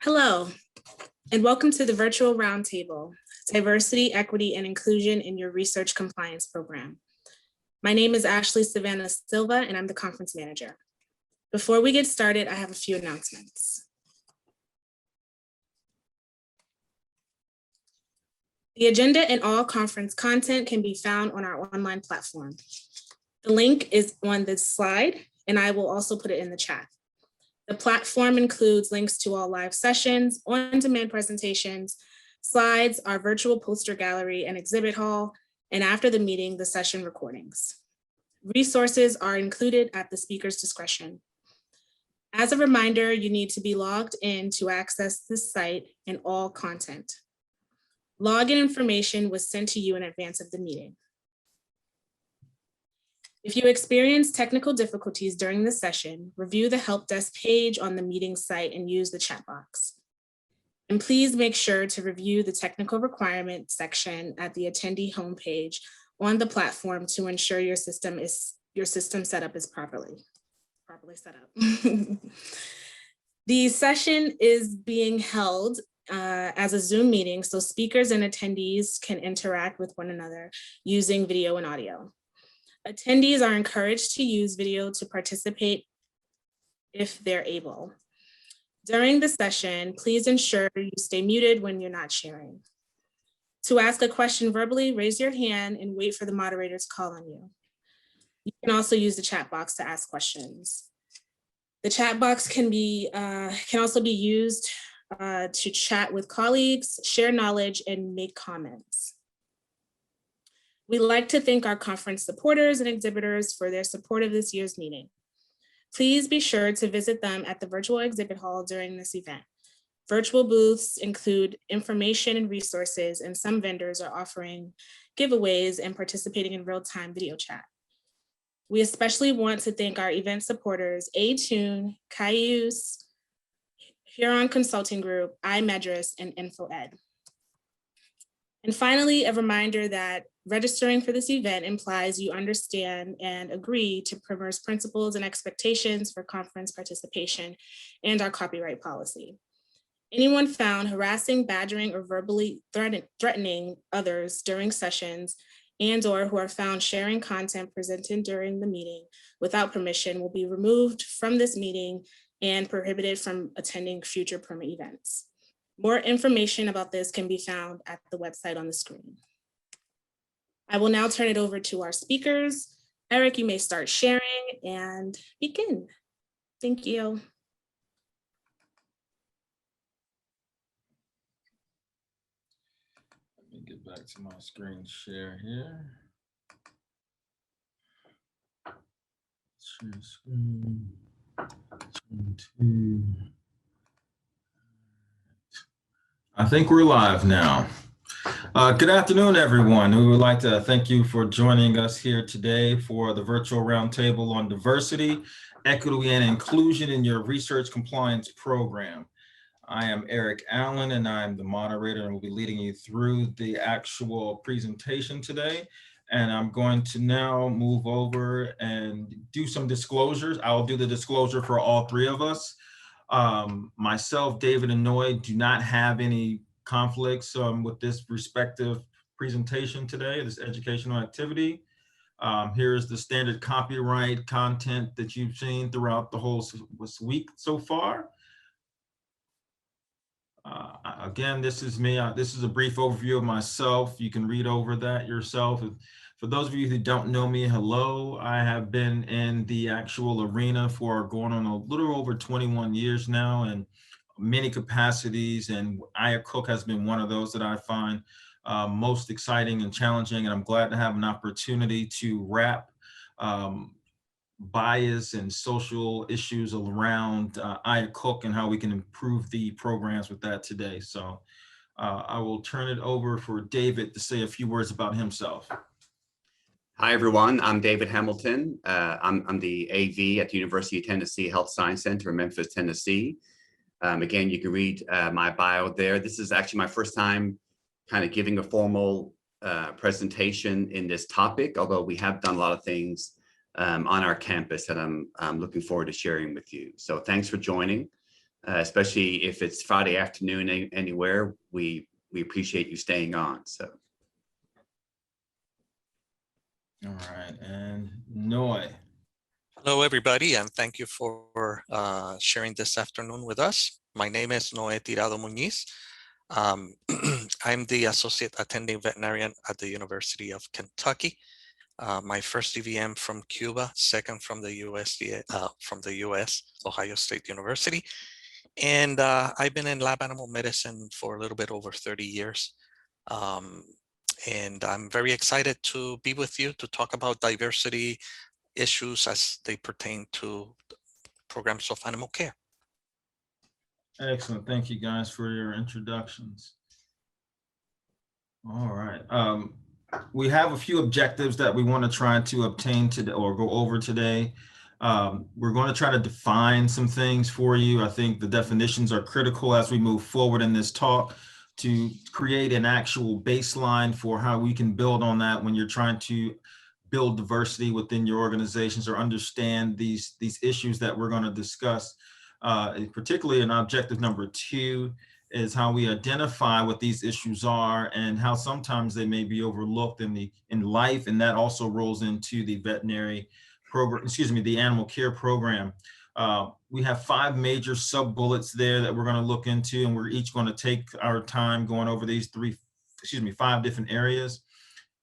Hello, and welcome to the virtual Roundtable, Diversity, Equity, and Inclusion in your Research Compliance Program. My name is Ashley Savannah Silva, and I'm the conference manager. Before we get started, I have a few announcements. The agenda and all conference content can be found on our online platform. The link is on this slide, and I will also put it in the chat. The platform includes links to all live sessions, on-demand presentations, slides, our virtual poster gallery and exhibit hall, and after the meeting, the session recordings. Resources are included at the speaker's discretion. As a reminder, you need to be logged in to access this site and all content. Login information was sent to you in advance of the meeting. If you experience technical difficulties during the session, review the help desk page on the meeting site and use the chat box. And please make sure to review the technical requirements section at the attendee homepage on the platform to ensure your system setup is properly set up. The session is being held as a Zoom meeting, so speakers and attendees can interact with one another using video and audio. Attendees are encouraged to use video to participate if they're able. During the session, please ensure you stay muted when you're not sharing. To ask a question verbally, raise your hand and wait for the moderator to call on you. You can also use the chat box to ask questions. The chat box can also be used to chat with colleagues, share knowledge, and make comments. We'd like to thank our conference supporters and exhibitors for their support of this year's meeting. Please be sure to visit them at the virtual exhibit hall during this event. Virtual booths include information and resources, and some vendors are offering giveaways and participating in real-time video chat. We especially want to thank our event supporters, ATUNE, Cayuse, Huron Consulting Group, iMedris, and InfoEd. And finally, a reminder that registering for this event implies you understand and agree to Primer's principles and expectations for conference participation and our copyright policy. Anyone found harassing, badgering, or verbally threatening others during sessions and/or who are found sharing content presented during the meeting without permission will be removed from this meeting and prohibited from attending future Primer events. More information about this can be found at the website on the screen. I will now turn it over to our speakers. Eric, you may start sharing and begin. Thank you. Let me get back to my screen share here. Share screen. I think we're live now. Good afternoon, everyone. We would like to thank you for joining us here today for the virtual roundtable on diversity, equity, and inclusion in your research compliance program. I am Eric Allen, and I'm the moderator, and will be leading you through the actual presentation today. And I'm going to now move over and do some disclosures. I'll do the disclosure for all three of us. Myself, David, and Noé do not have any conflicts with this respective presentation today, this educational activity. Here's the standard copyright content that you've seen throughout the whole week so far. Again, this is me. This is a brief overview of myself. You can read over that yourself. For those of you who don't know me, hello. I have been in the actual arena for going on a little over 21 years now in many capacities, and IACUC has been one of those that I find most exciting and challenging, and I'm glad to have an opportunity to wrap bias and social issues around IACUC and how we can improve the programs with that today. So I will turn it over for David to say a few words about himself. Hi, everyone. I'm David Hamilton. I'm the AV at the University of Tennessee Health Science Center in Memphis, Tennessee. Again, you can read my bio there. This is actually my first time kind of giving a formal presentation in this topic, although we have done a lot of things on our campus that I'm looking forward to sharing with you. So thanks for joining. especially if it's Friday afternoon anywhere. We appreciate you staying on. So. All right, and Noé. Hello, everybody, and thank you for sharing this afternoon with us. My name is Noé Tirado-Muñiz. I'm the Associate Attending Veterinarian at the University of Kentucky. My first DVM from Cuba, second from the US, Ohio State University. And I've been in lab animal medicine for a little bit over 30 years. And I'm very excited to be with you to talk about diversity issues as they pertain to programs of animal care. Excellent. Thank you guys for your introductions. All right. We have a few objectives that we want to try to obtain today or go over today. We're going to try to define some things for you. I think the definitions are critical as we move forward in this talk to create an actual baseline for how we can build on that when you're trying to build diversity within your organizations or understand these issues that we're going to discuss. Particularly in objective number 2 is how we identify what these issues are and how sometimes they may be overlooked in life, and that also rolls into the veterinary program, the animal care program. We have 5 major sub bullets there that we're going to look into, and we're each going to take our time going over these 5 different areas.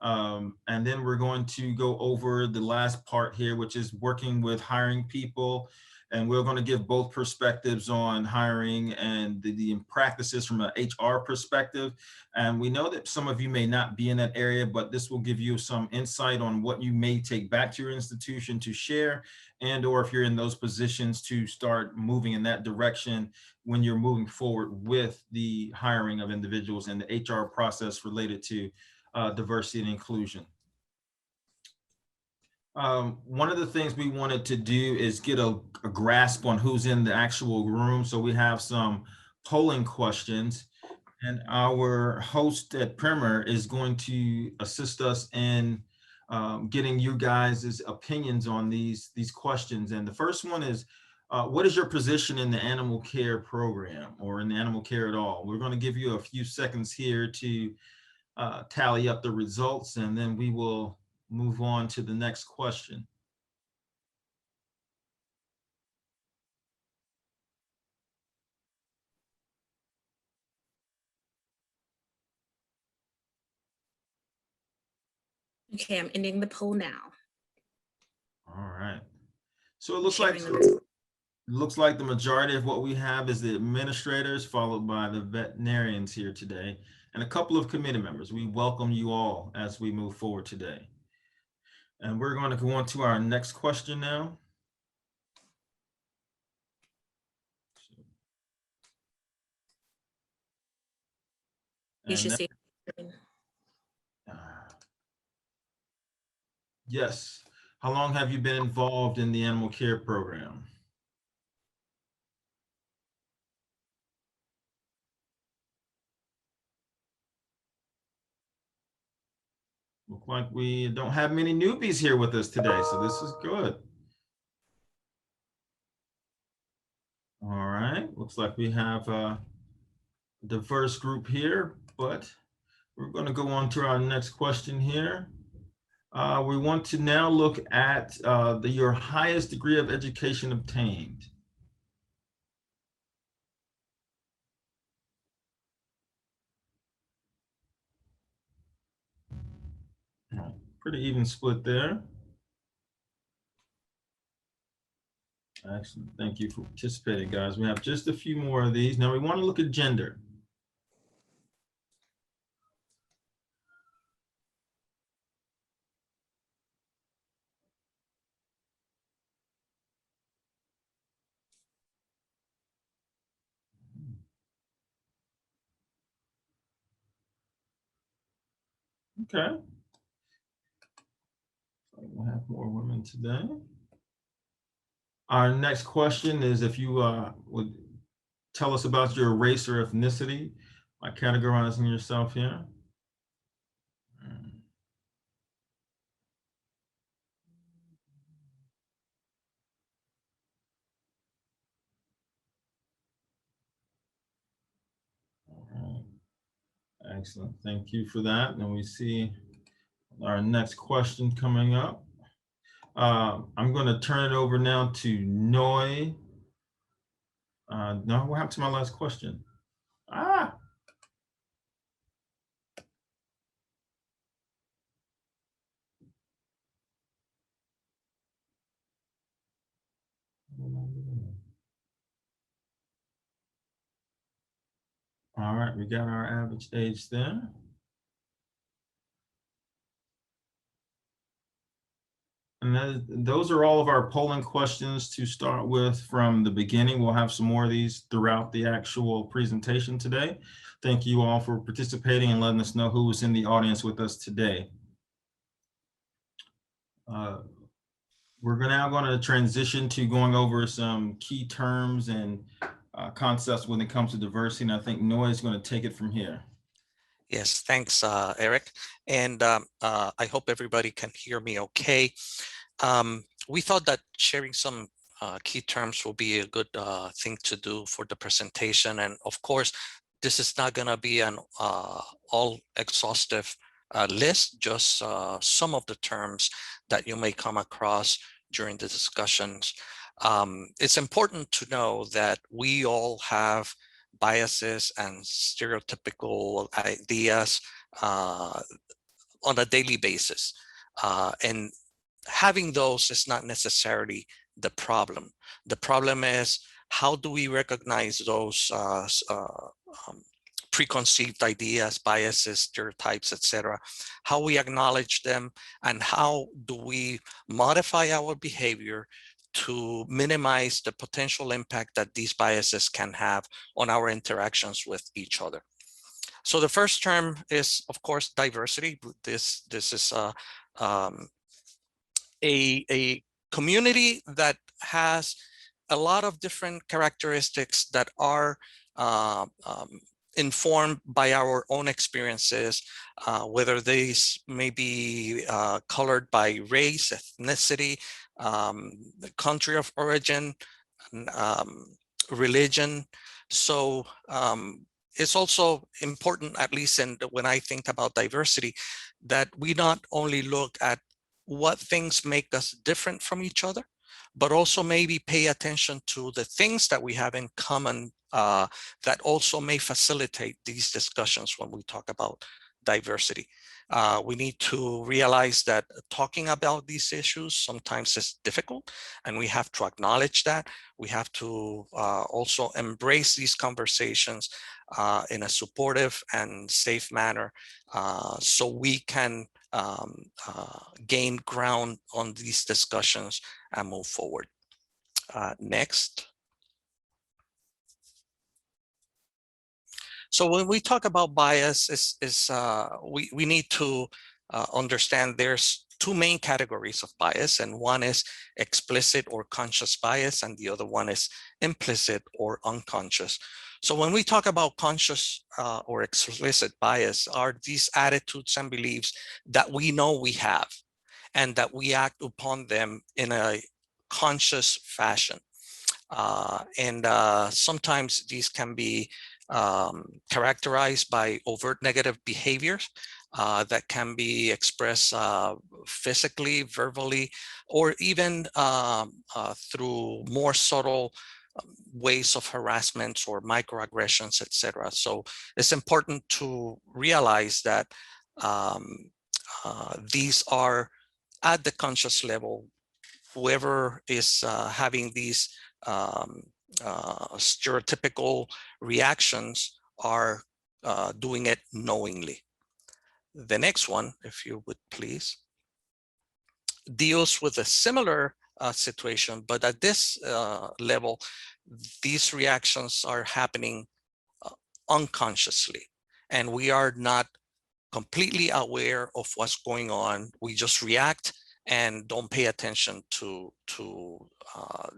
And then we're going to go over the last part here, which is working with hiring people. And we're going to give both perspectives on hiring and the practices from an HR perspective. And we know that some of you may not be in that area, but this will give you some insight on what you may take back to your institution to share, and or if you're in those positions to start moving in that direction when you're moving forward with the hiring of individuals and the HR process related to diversity and inclusion. One of the things we wanted to do is get a grasp on who's in the actual room. So we have some polling questions, and our host at Primer is going to assist us in getting you guys' opinions on these questions. And the first one is, what is your position in the animal care program or in the animal care at all? We're going to give you a few seconds here to tally up the results, and then we will move on to the next question. Okay, I'm ending the poll now. All right. So it looks like the majority of what we have is the administrators, followed by the veterinarians here today, and a couple of committee members. We welcome you all as we move forward today. And we're going to go on to our next question now. You should see. Yes. How long have you been involved in the animal care program? Look like we don't have many newbies here with us today, so this is good. All right, looks like we have a diverse group here, but we're going to go on to our next question here. We want to now look at your highest degree of education obtained. Pretty even split there. Excellent. Thank you for participating, guys. We have just a few more of these. Now we want to look at gender. Okay. We'll have more women today. Our next question is if you would tell us about your race or ethnicity by categorizing yourself here. Excellent. Thank you for that. And we see our next question coming up. I'm going to turn it over now to Noé. No, what happened to my last question? All right, we got our average age there. And those are all of our polling questions to start with from the beginning. We'll have some more of these throughout the actual presentation today. Thank you all for participating and letting us know who was in the audience with us today. We're now going to transition to going over some key terms and concepts when it comes to diversity. And I think Noé is going to take it from here. Yes, thanks, Eric. And I hope everybody can hear me okay. We thought that sharing some key terms will be a good thing to do for the presentation. And of course, this is not going to be an all exhaustive list, just some of the terms that you may come across during the discussions. It's important to know that we all have biases and stereotypical ideas on a daily basis. And having those is not necessarily the problem. The problem is, how do we recognize those preconceived ideas, biases, stereotypes, etc., how we acknowledge them, and how do we modify our behavior to minimize the potential impact that these biases can have on our interactions with each other. So the first term is, of course, diversity. This is a community that has a lot of different characteristics that are informed by our own experiences, whether these may be colored by race, ethnicity, the country of origin, religion. So it's also important, at least when I think about diversity, that we not only look at what things make us different from each other, but also maybe pay attention to the things that we have in common that also may facilitate these discussions when we talk about diversity. We need to realize that talking about these issues sometimes is difficult, and we have to acknowledge that. We have to also embrace these conversations in a supportive and safe manner so we can gain ground on these discussions and move forward. Next. So when we talk about bias, we need to understand there's two main categories of bias, and one is explicit or conscious bias, and the other one is implicit or unconscious. So when we talk about conscious or explicit bias, are these attitudes and beliefs that we know we have and that we act upon them in a conscious fashion. Sometimes these can be characterized by overt negative behaviors that can be expressed physically, verbally, or even through more subtle ways of harassment or microaggressions, etc. So it's important to realize that these are at the conscious level. Whoever is having these stereotypical reactions are doing it knowingly. The next one, if you would please, deals with a similar situation, but at this level, these reactions are happening unconsciously, and we are not completely aware of what's going on. We just react and don't pay attention to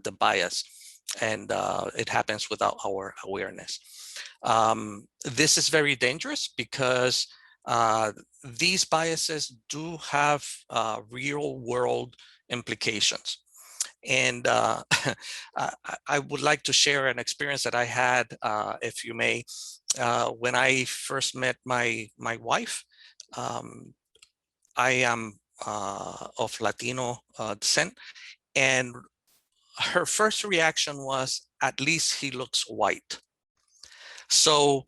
the bias, and it happens without our awareness. This is very dangerous because these biases do have real world implications. And I would like to share an experience that I had, if you may, when I first met my wife. I am of Latino descent, and her first reaction was, "At least he looks white." So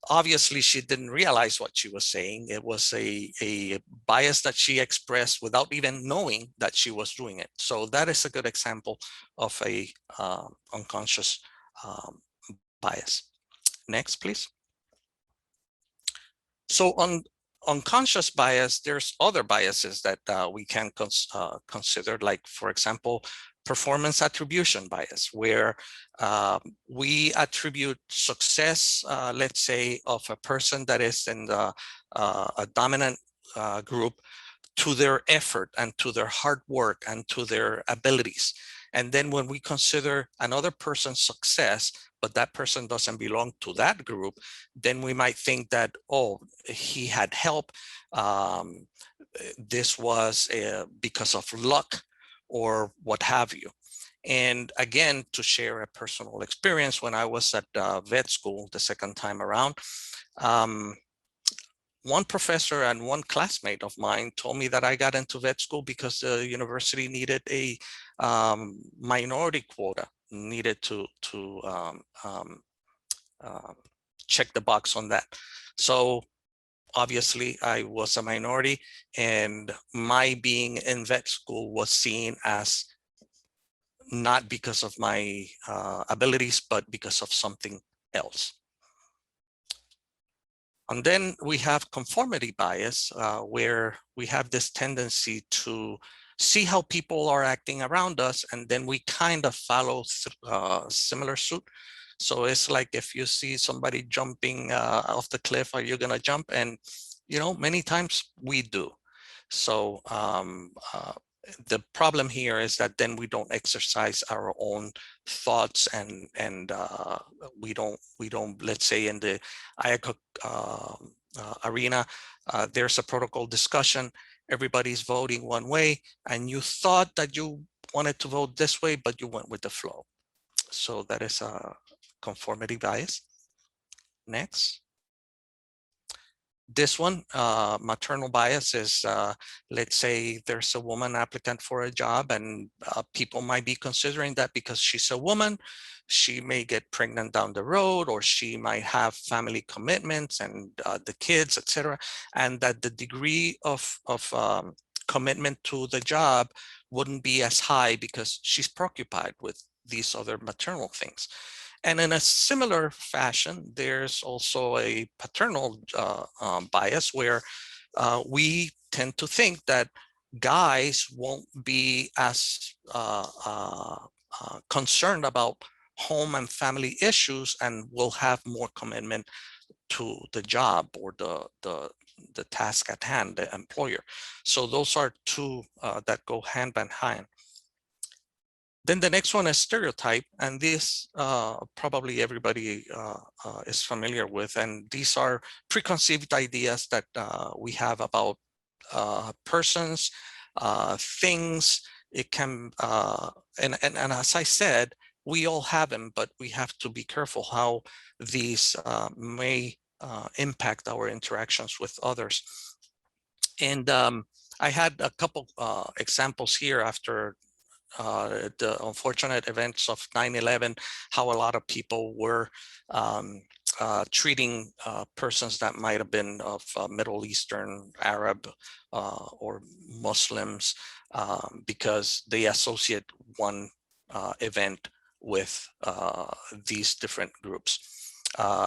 obviously she didn't realize what she was saying. It was a bias that she expressed without even knowing that she was doing it. So that is a good example of a unconscious bias. Next, please. So on unconscious bias, there's other biases that we can consider, like, for example, performance attribution bias, where we attribute success, let's say, of a person that is in the a dominant group to their effort and to their hard work and to their abilities. And then when we consider another person's success, but that person doesn't belong to that group, then we might think that, oh, he had help. This was because of luck or what have you. And again, to share a personal experience, when I was at vet school the second time around, one professor and one classmate of mine told me that I got into vet school because the university needed a minority quota, needed to check the box on that. So obviously I was a minority, and my being in vet school was seen as not because of my abilities, but because of something else. And then we have conformity bias, where we have this tendency to see how people are acting around us, and then we kind of follow similar suit. So it's like, if you see somebody jumping off the cliff, are you going to jump? And, you know, many times we do. So the problem here is that then we don't exercise our own thoughts, and we don't, let's say, in the IACUC arena, there's a protocol discussion, everybody's voting one way, and you thought that you wanted to vote this way, but you went with the flow. So that is a conformity bias. Next. This one, maternal bias, is, let's say there's a woman applicant for a job, and people might be considering that because she's a woman, she may get pregnant down the road, or she might have family commitments and the kids, etc., and that the degree of commitment to the job wouldn't be as high because she's preoccupied with these other maternal things. And in a similar fashion, there's also a paternal bias, where we tend to think that guys won't be as concerned about home and family issues and will have more commitment to the job or the task at hand, the employer. So those are two that go hand in hand. Then the next one is stereotype, and this probably everybody is familiar with, and these are preconceived ideas that we have about persons, things. It can, and as I said, we all have them, but we have to be careful how these may impact our interactions with others. And I had a couple examples here after the unfortunate events of 9/11, how a lot of people were treating persons that might have been of Middle Eastern, Arab, or Muslims because they associate one event with these different groups.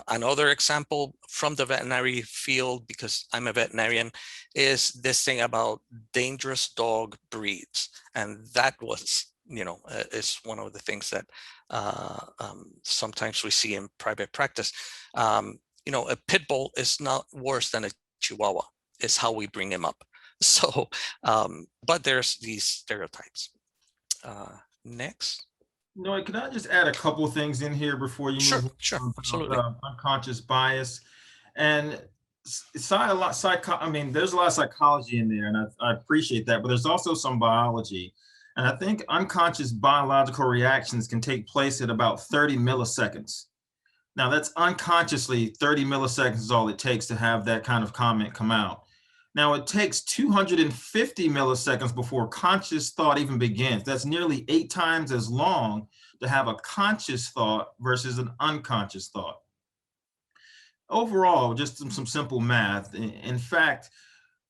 Another example from the veterinary field, because I'm a veterinarian, is this thing about dangerous dog breeds. And that was, you know, is one of the things that sometimes we see in private practice. You know, a pit bull is not worse than a Chihuahua, is how we bring him up. So, but there's these stereotypes. Next. Noé, can I just add a couple of things in here before you move on? Sure, absolutely. Unconscious bias. And there's a lot of psychology in there, and I appreciate that, but there's also some biology. And I think unconscious biological reactions can take place at about 30 milliseconds. Now that's unconsciously 30 milliseconds is all it takes to have that kind of comment come out. Now it takes 250 milliseconds before conscious thought even begins. That's nearly 8 times as long to have a conscious thought versus an unconscious thought. Overall, just some simple math. In fact,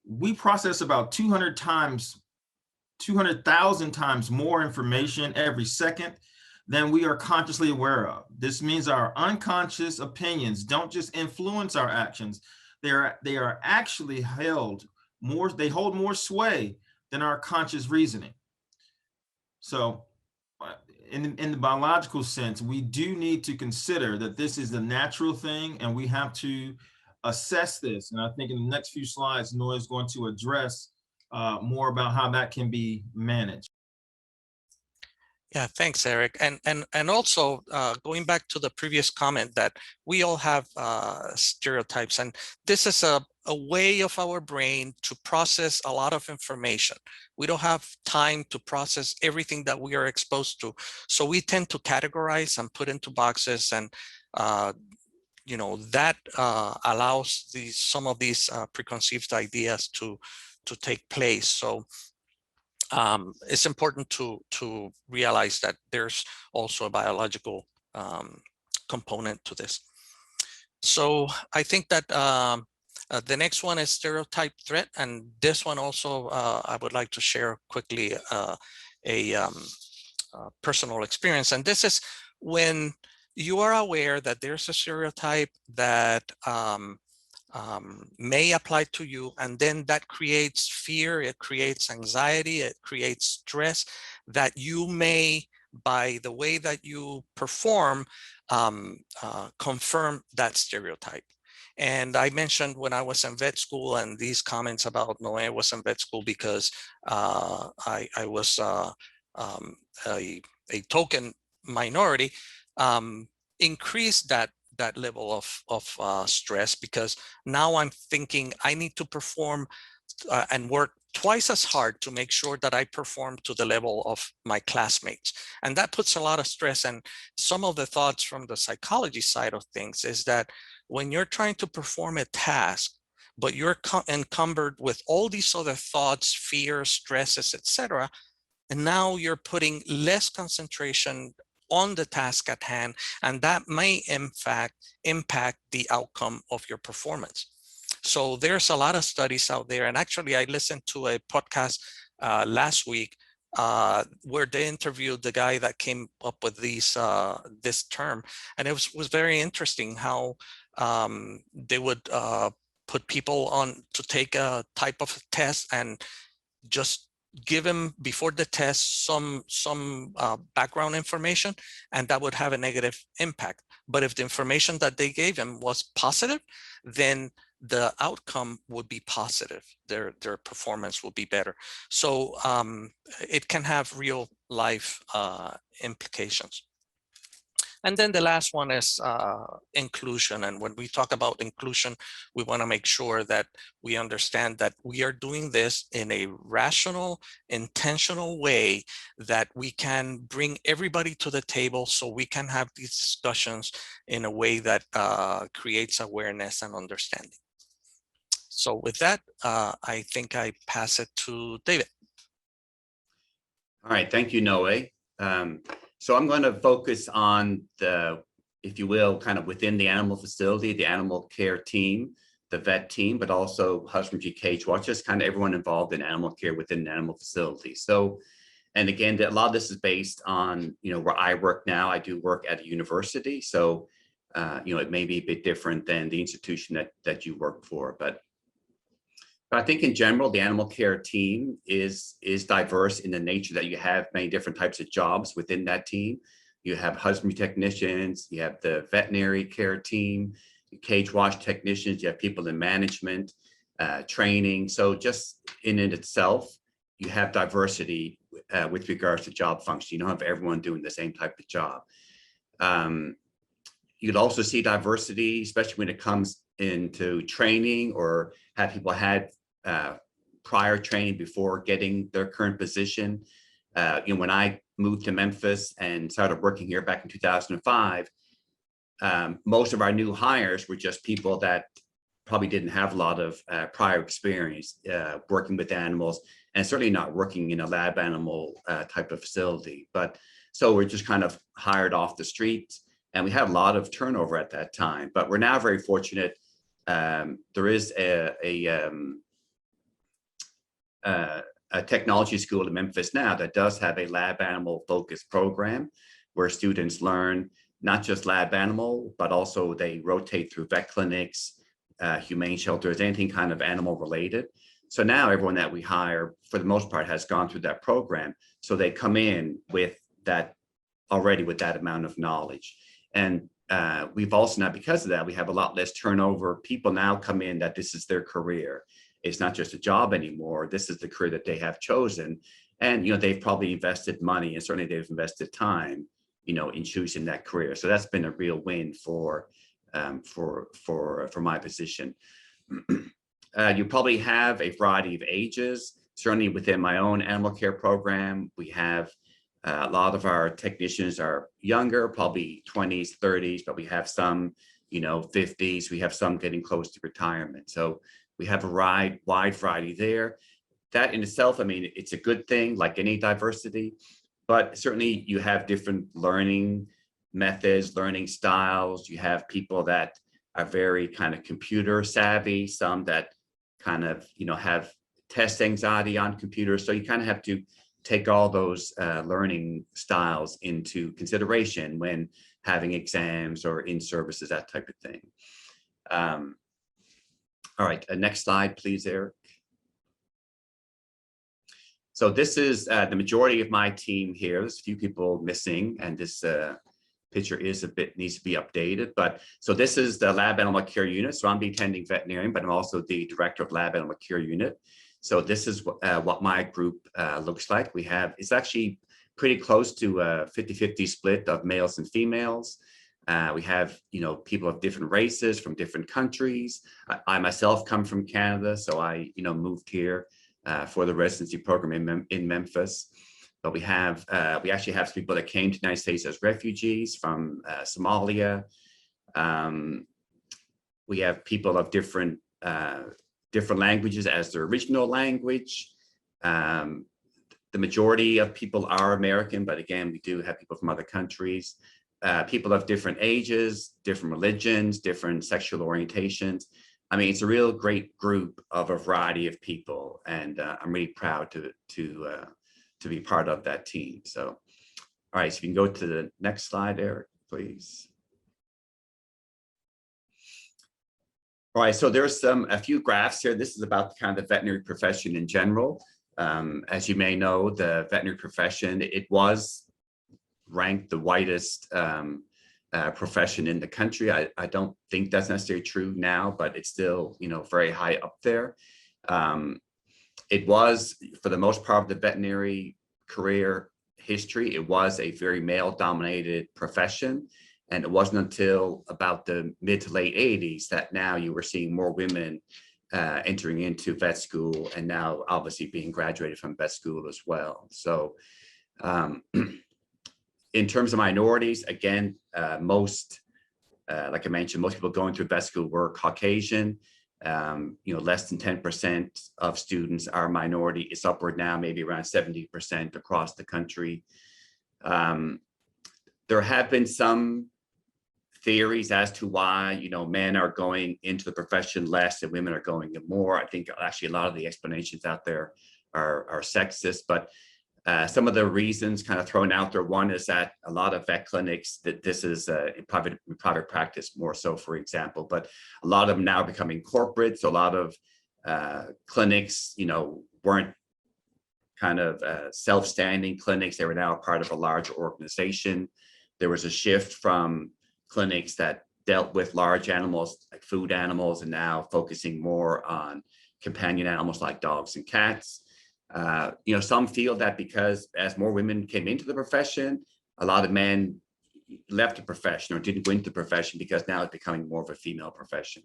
we process about 200,000 times more information every second than we are consciously aware of. This means our unconscious opinions don't just influence our actions, they are actually hold more sway than our conscious reasoning. So in the biological sense, we do need to consider that this is a natural thing and we have to assess this. And I think in the next few slides, Noé is going to address more about how that can be managed. Yeah, thanks, Eric. And also going back to the previous comment that we all have stereotypes, and this is a way of our brain to process a lot of information. We don't have time to process everything that we are exposed to. So we tend to categorize and put into boxes, and you know, that allows some of these preconceived ideas to take place. So it's important to realize that there's also a biological component to this. So I think that the next one is stereotype threat, and this one also I would like to share quickly a personal experience. And this is when you are aware that there's a stereotype that may apply to you, and then that creates fear, it creates anxiety, it creates stress that you may, by the way that you perform, confirm that stereotype. And I mentioned when I was in vet school, and these comments about Noé was in vet school because I was a token minority, increased that level of stress, because now I'm thinking I need to perform and work twice as hard to make sure that I perform to the level of my classmates. And that puts a lot of stress. And some of the thoughts from the psychology side of things is that when you're trying to perform a task, but you're encumbered with all these other thoughts, fears, stresses, etc., and now you're putting less concentration on the task at hand, and that may in fact impact the outcome of your performance. So there's a lot of studies out there, and actually I listened to a podcast last week where they interviewed the guy that came up with this term, and it was very interesting how they would put people on to take a type of test and just give them before the test some background information, and that would have a negative impact. But if the information that they gave him was positive, then the outcome would be positive. Their performance will be better. So it can have real life implications. And then the last one is inclusion. And when we talk about inclusion, we want to make sure that we understand that we are doing this in a rational, intentional way, that we can bring everybody to the table so we can have these discussions in a way that creates awareness and understanding. So with that, I think I pass it to David. All right, thank you, Noé. So I'm going to focus on the, if you will, kind of within the animal facility, the animal care team, the vet team, but also husbandry, cage watch, just kind of everyone involved in animal care within an animal facility. So, and again, a lot of this is based on, you know, where I work now. I do work at a university, so you know, it may be a bit different than the institution that you work for, but I think in general, the animal care team is diverse in the nature that you have many different types of jobs within that team. You have husbandry technicians, you have the veterinary care team, cage wash technicians, you have people in management, training. So just in it itself, you have diversity with regards to job function. You don't have everyone doing the same type of job. You'd also see diversity, especially when it comes into training, or have people had prior training before getting their current position. When I moved to Memphis and started working here back in 2005, most of our new hires were just people that probably didn't have a lot of prior experience working with animals, and certainly not working in a lab animal type of facility. But so we're just kind of hired off the street, and we had a lot of turnover at that time. But we're now very fortunate. There is a technology school in Memphis now that does have a lab animal focused program where students learn not just lab animal, but also they rotate through vet clinics, humane shelters, anything kind of animal related. So now everyone that we hire, for the most part, has gone through that program. So they come in with that already with that amount of knowledge. And we've also now, because of that, we have a lot less turnover. People now come in that this is their career. It's not just a job anymore. This is the career that they have chosen. And, they've probably invested money, and certainly they've invested time, in choosing that career. So that's been a real win for my position. You probably have a variety of ages. Certainly within my own animal care program, we have a lot of our technicians are younger, probably 20s, 30s, but we have some, 50s. We have some getting close to retirement. So we have a wide variety there. That in itself, it's a good thing, like any diversity, but certainly you have different learning methods, learning styles. You have people that are very kind of computer savvy, some that kind of, have test anxiety on computers. So you kind of have to take all those learning styles into consideration when having exams or in services, that type of thing. All right, next slide, please, Eric. So this is the majority of my team here. There's a few people missing, and this picture is needs to be updated. But so this is the Lab Animal Care Unit. So I'm the attending veterinarian, but I'm also the director of Lab Animal Care Unit. So this is what my group looks like. It's actually pretty close to a 50-50 split of males and females. We have, people of different races from different countries. I myself come from Canada, so I, moved here for the residency program in Memphis. But we actually have people that came to the United States as refugees from Somalia. We have people of different languages as their original language. The majority of people are American, but again, we do have people from other countries. People of different ages, different religions, different sexual orientations. It's a real great group of a variety of people, and I'm really proud to be part of that team. So, all right, so you can go to the next slide, Eric, please. All right, so there's a few graphs here. This is about kind of the veterinary profession in general. As you may know, the veterinary profession, it was ranked the whitest profession in the country. I don't think that's necessarily true now, but it's still, very high up there. It was, for the most part of the veterinary career history, it was a very male-dominated profession. And it wasn't until about the mid to late 80s that now you were seeing more women entering into vet school, and now obviously being graduated from vet school as well. So in terms of minorities, again, like I mentioned, most people going through vet school were Caucasian. Less than 10% of students are minority. It's upward now, maybe around 70% across the country. There have been some theories as to why, men are going into the profession less and women are going in more. I think actually a lot of the explanations out there are sexist, but some of the reasons kind of thrown out there, one is that a lot of vet clinics, that this is in private practice more so, for example, but a lot of them now are becoming corporate. So a lot of clinics, weren't kind of self-standing clinics. They were now a part of a large organization. There was a shift from clinics that dealt with large animals, like food animals, and now focusing more on companion animals like dogs and cats. Some feel that because as more women came into the profession, a lot of men left the profession or didn't go into the profession because now it's becoming more of a female profession.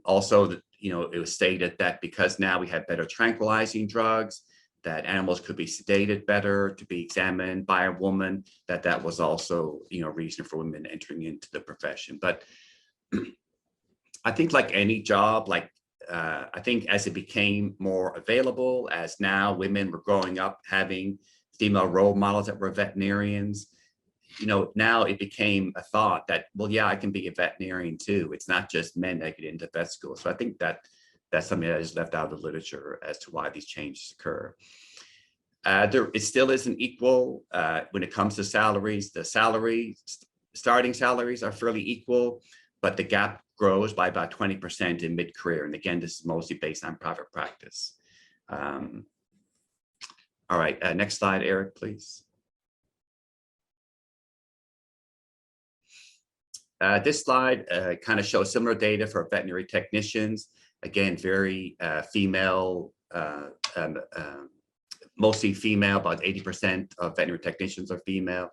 Also, it was stated that because now we have better tranquilizing drugs, animals could be sedated better to be examined by a woman, that was also, reason for women entering into the profession. But I think like any job, I think as it became more available, as now women were growing up having female role models that were veterinarians, now it became a thought that, well, yeah, I can be a veterinarian too. It's not just men that get into vet school. So I think that's something that is left out of the literature as to why these changes occur. It still isn't equal when it comes to salaries. The starting salaries are fairly equal, but the gap grows by about 20% in mid-career. And again, this is mostly based on private practice. All right, next slide, Eric, please. This slide kind of shows similar data for veterinary technicians. Again, very female, mostly female, about 80% of veterinary technicians are female.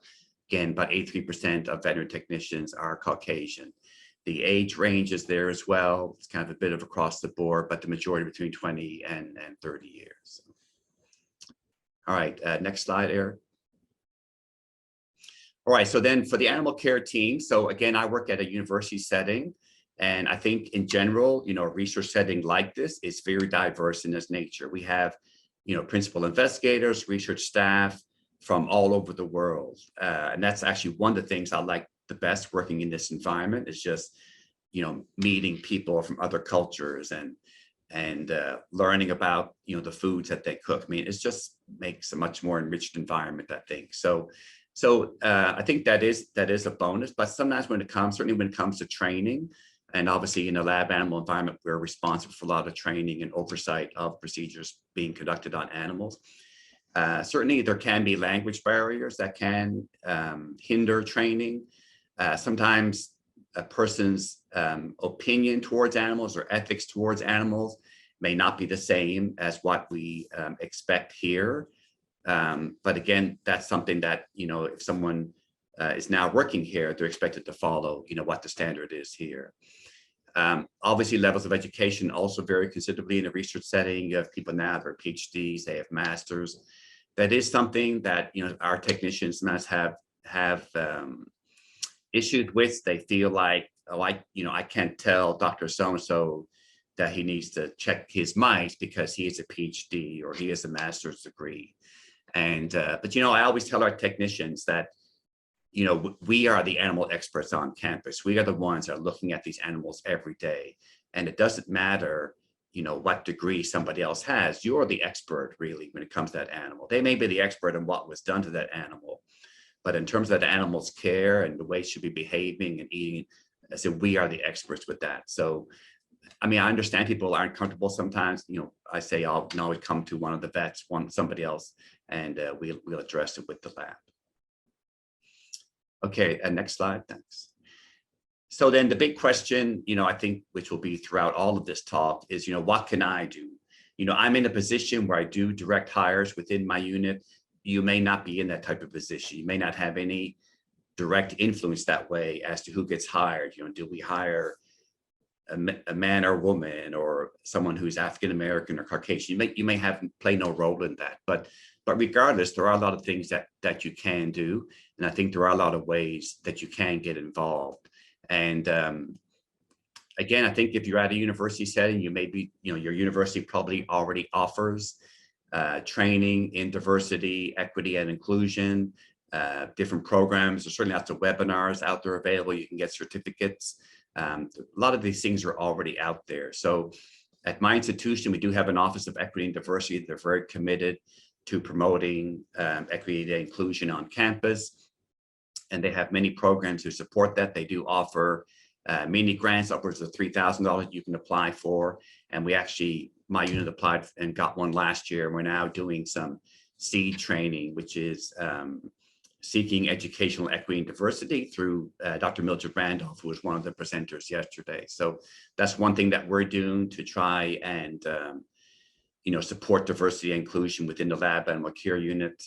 Again, about 83% of veterinary technicians are Caucasian. The age range is there as well. It's kind of a bit of across the board, but the majority between 20 and 30 years. All right, next slide, Eric. All right, so then for the animal care team, so again, I work at a university setting, and I think in general, a research setting like this is very diverse in its nature. We have, principal investigators, research staff from all over the world. And that's actually one of the things I like the best working in this environment is just, meeting people from other cultures and learning about, the foods that they cook. I mean, it just makes a much more enriched environment, I think. So I think that is a bonus, but sometimes certainly when it comes to training, and obviously in a lab animal environment, we're responsible for a lot of training and oversight of procedures being conducted on animals. Certainly there can be language barriers that can hinder training. Sometimes a person's opinion towards animals or ethics towards animals may not be the same as what we expect here. But again, that's something that, if someone is now working here, they're expected to follow, what the standard is here. Obviously, levels of education also vary considerably in a research setting. You have people now that are PhDs, they have masters. That is something that, our technicians must have issues with. They feel like, oh, I can't tell Dr. So-and-so that he needs to check his mice because he has a PhD or he has a master's degree. And, but, I always tell our technicians that, we are the animal experts on campus. We are the ones that are looking at these animals every day. And it doesn't matter, what degree somebody else has. You're the expert, really, when it comes to that animal. They may be the expert in what was done to that animal. But in terms of the animal's care and the way it should be behaving and eating, I said, we are the experts with that. So, I mean, I understand people aren't comfortable sometimes. I say, I'll always come to one of the vets, somebody else, and we'll address it with the lab. Okay, next slide, thanks. So then the big question, I think, which will be throughout all of this talk is, what can I do? I'm in a position where I do direct hires within my unit. You may not be in that type of position. You may not have any direct influence that way as to who gets hired. Do we hire a man or woman or someone who's African-American or Caucasian? You may play no role in that, but regardless, there are a lot of things that you can do. And I think there are a lot of ways that you can get involved. And again, I think if you're at a university setting, you may be, your university probably already offers training in diversity, equity, and inclusion, different programs. There's certainly lots of webinars out there available. You can get certificates. A lot of these things are already out there. So at my institution, we do have an Office of Equity and Diversity. They're very committed to promoting equity and inclusion on campus. And they have many programs to support that. They do offer mini grants upwards of $3,000 you can apply for. And we actually, my unit applied and got one last year. We're now doing some seed training, which is seeking educational equity and diversity through Dr. Mildred Randolph, who was one of the presenters yesterday. So that's one thing that we're doing to try and support diversity and inclusion within the lab animal care unit.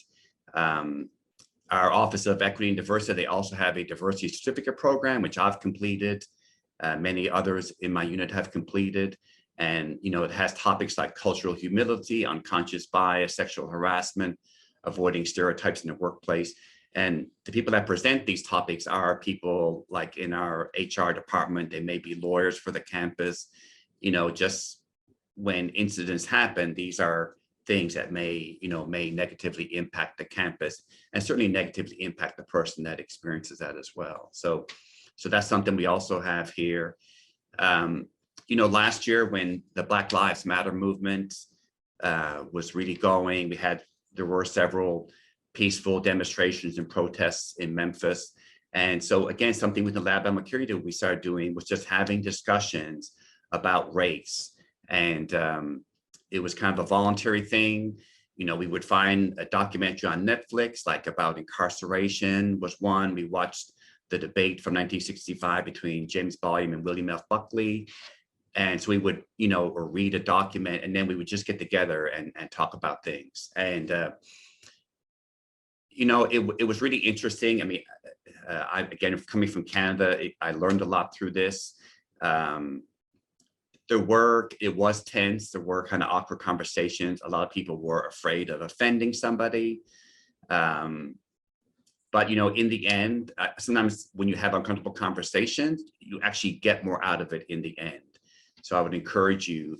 Our Office of Equity and Diversity, they also have a diversity certificate program, which I've completed. Many others in my unit have completed. And, it has topics like cultural humility, unconscious bias, sexual harassment, avoiding stereotypes in the workplace. And the people that present these topics are people like in our HR department. They may be lawyers for the campus. Just when incidents happen, these are things that may negatively impact the campus, and certainly negatively impact the person that experiences that as well. So that's something we also have here. Last year when the Black Lives Matter movement was really going, there were several peaceful demonstrations and protests in Memphis. And so again, something with the lab I'm curious we started doing was just having discussions about race. And it was kind of a voluntary thing. We would find a documentary on Netflix, like about incarceration was one. We watched the debate from 1965 between James Baldwin and William F. Buckley. And so we would, or read a document, and then we would just get together and talk about things. And, it was really interesting. I mean, again, coming from Canada, I learned a lot through this. It was tense. There were kind of awkward conversations. A lot of people were afraid of offending somebody. But, in the end, sometimes when you have uncomfortable conversations, you actually get more out of it in the end. So I would encourage you,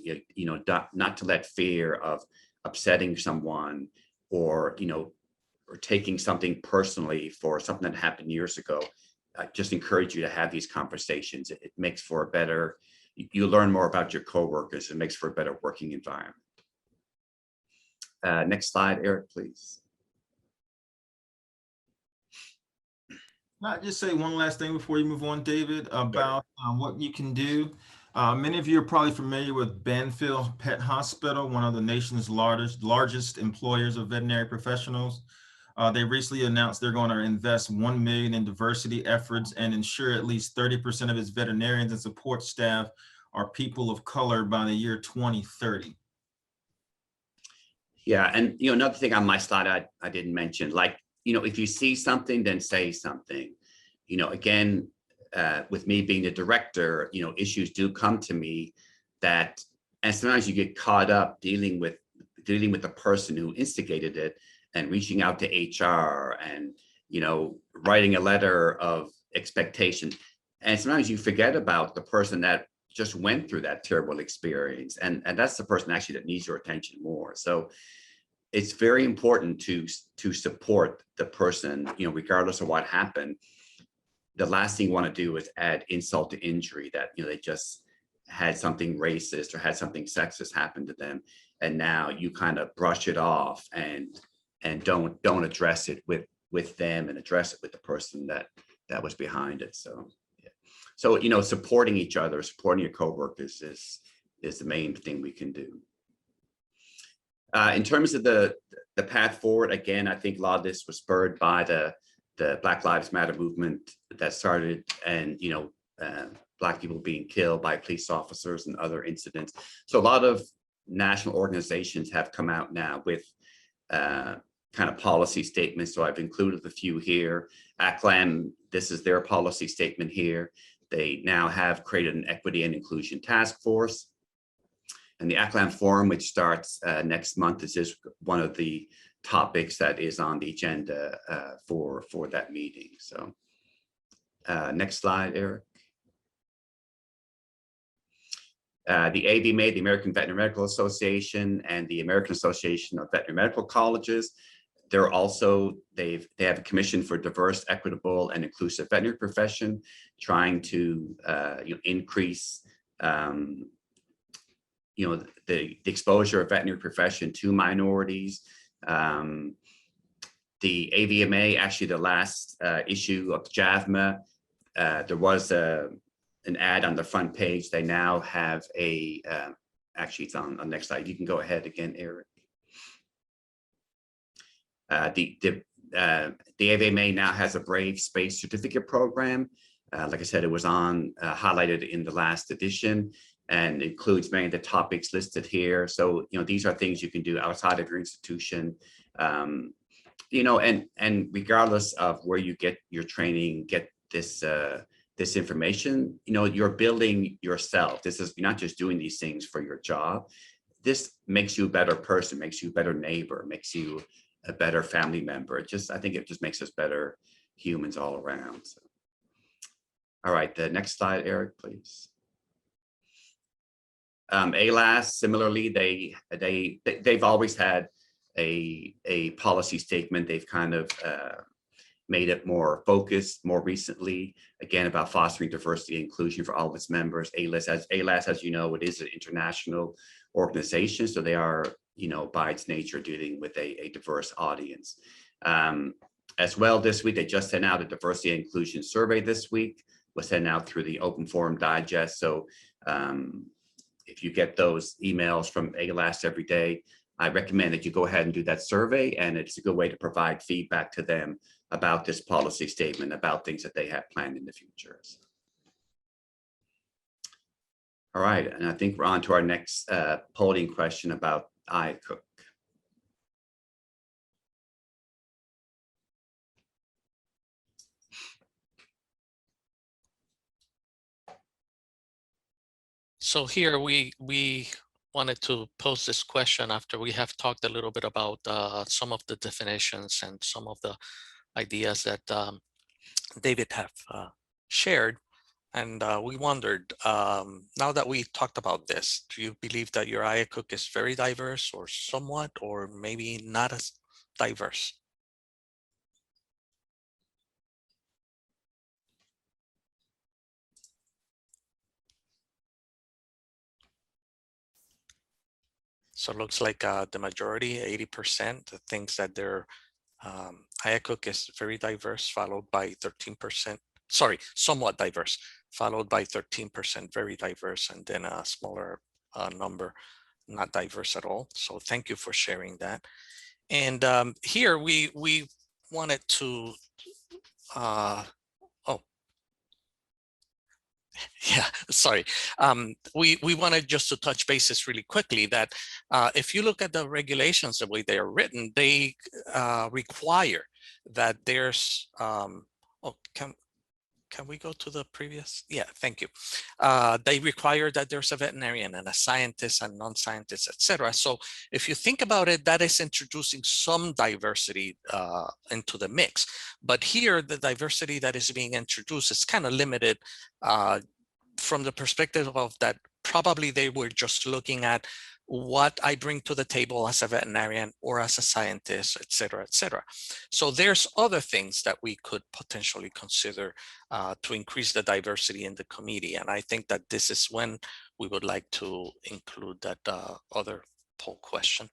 not to let fear of upsetting someone or taking something personally for something that happened years ago. I just encourage you to have these conversations. It makes for a better, you learn more about your coworkers. It makes for a better working environment. Next slide, Eric, please. I'll just say one last thing before you move on, David, about what you can do. Many of you are probably familiar with Banfield Pet Hospital, one of the nation's largest employers of veterinary professionals. They recently announced they're going to invest $1 million in diversity efforts and ensure at least 30% of its veterinarians and support staff are people of color by the year 2030. Yeah, and another thing on my slide I didn't mention, like, if you see something, then say something. Again, with me being the director, issues do come to me that, and sometimes you get caught up dealing with the person who instigated it and reaching out to HR and, writing a letter of expectation. And sometimes you forget about the person that just went through that terrible experience. And that's the person actually that needs your attention more. So it's very important to support the person, regardless of what happened. The last thing you want to do is add insult to injury, that they just had something racist or had something sexist happen to them, and now you kind of brush it off and don't address it with them and address it with the person that was behind it. So yeah. So supporting each other, supporting your coworkers is the main thing we can do. In terms of the path forward, again, I think a lot of this was spurred by the Black Lives Matter movement that started, and Black people being killed by police officers and other incidents. So a lot of national organizations have come out now with kind of policy statements. So I've included a few here. DACLAM, this is their policy statement here. They now have created an equity and inclusion task force. And the DACLAM forum, which starts next month, is just one of the topics that is on the agenda for that meeting. So next slide, Eric. The AVMA, the American Veterinary Medical Association, and the American Association of Veterinary Medical Colleges, they're also, they have a commission for diverse, equitable, and inclusive veterinary profession, trying to increase the exposure of veterinary profession to minorities. The AVMA, actually the last issue of JAVMA, there was an ad on the front page. They now have a, actually it's on the next slide. You can go ahead again, Eric. The AVMA now has a Brave Space Certificate Program. Like I said, it was highlighted in the last edition, and includes many of the topics listed here. So, these are things you can do outside of your institution. And regardless of where you get your training, get this this information, you're building yourself. You're not just doing these things for your job. This makes you a better person, makes you a better neighbor, makes you a better family member. I think it just makes us better humans all around. So. All right, the next slide, Eric, please. ALAS, similarly, they've always had a policy statement. They've kind of made it more focused more recently, again, about fostering diversity and inclusion for all of its members. ALAS, as you know, it is an international organization, so they are, by its nature, dealing with a diverse audience. As well, this week, they just sent out a diversity and inclusion survey this week, was sent out through the Open Forum Digest. So if you get those emails from ALAS every day, I recommend that you go ahead and do that survey, and it's a good way to provide feedback to them about this policy statement, about things that they have planned in the future. All right, and I think we're on to our next polling question about IACUC. So here we wanted to pose this question after we have talked a little bit about some of the definitions and some of the ideas that David have shared. And we wondered, now that we talked about this, do you believe that your IACUC is very diverse or somewhat, or maybe not as diverse? So it looks like the majority, 80%, thinks that their IACUC is very diverse, followed by 13%, sorry, somewhat diverse, followed by 13% very diverse, and then a smaller number not diverse at all. So thank you for sharing that. And here we wanted to, yeah, sorry. We wanted just to touch bases really quickly that if you look at the regulations, the way they are written, they require that there's, can we go to the previous? Yeah, thank you. They require that there's a veterinarian and a scientist and non-scientists, etc. So if you think about it, that is introducing some diversity into the mix. But here, the diversity that is being introduced is kind of limited from the perspective of that probably they were just looking at what I bring to the table as a veterinarian or as a scientist, et cetera, et cetera. So there's other things that we could potentially consider to increase the diversity in the committee. And I think that this is when we would like to include that other poll question.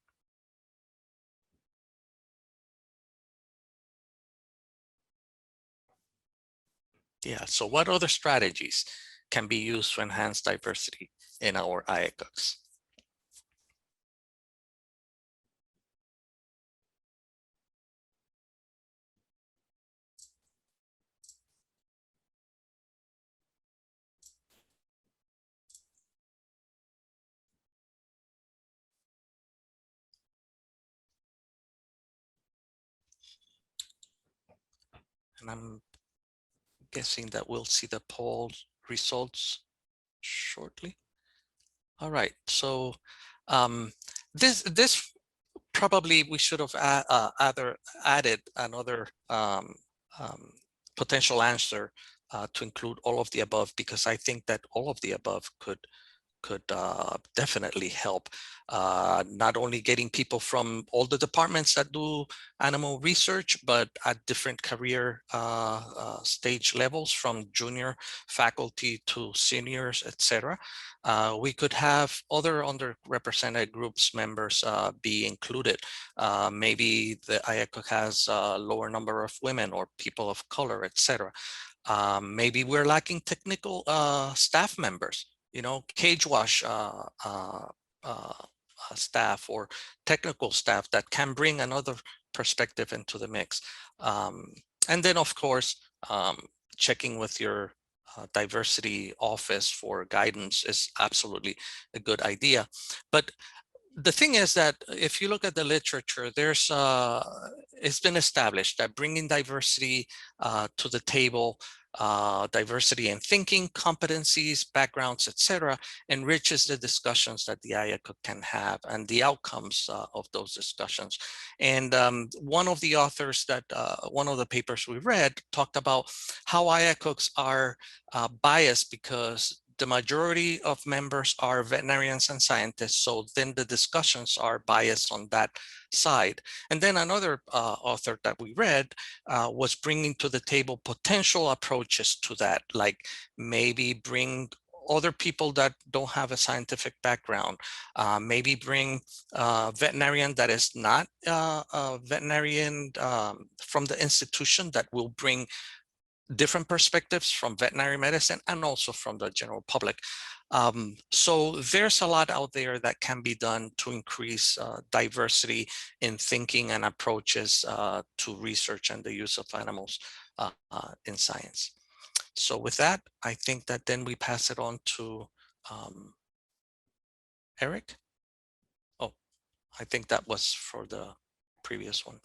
Yeah, so what other strategies can be used to enhance diversity in our IACUCs? And I'm guessing that we'll see the poll results shortly. All right, so this probably we should have added another potential answer to include all of the above, because I think that all of the above could definitely help, not only getting people from all the departments that do animal research, but at different career stage levels, from junior faculty to seniors, etc. We could have other underrepresented groups members be included. Maybe the IACUC has a lower number of women or people of color, etc. Maybe we're lacking technical staff members, cage wash staff or technical staff that can bring another perspective into the mix. And then, of course, checking with your diversity office for guidance is absolutely a good idea. But the thing is that if you look at the literature, there's it's been established that bringing diversity to the table diversity in thinking, competencies, backgrounds, etc., enriches the discussions that the IACUC can have and the outcomes of those discussions. And one of the authors that, one of the papers we read talked about how IACUCs are biased because the majority of members are veterinarians and scientists, so then the discussions are biased on that side. And then another author that we read was bringing to the table potential approaches to that, like maybe bring other people that don't have a scientific background, maybe bring a veterinarian that is not a veterinarian from the institution that will bring different perspectives from veterinary medicine and also from the general public. So there's a lot out there that can be done to increase diversity in thinking and approaches to research and the use of animals in science. So with that, I think that then we pass it on to Eric. Oh, I think that was for the previous one.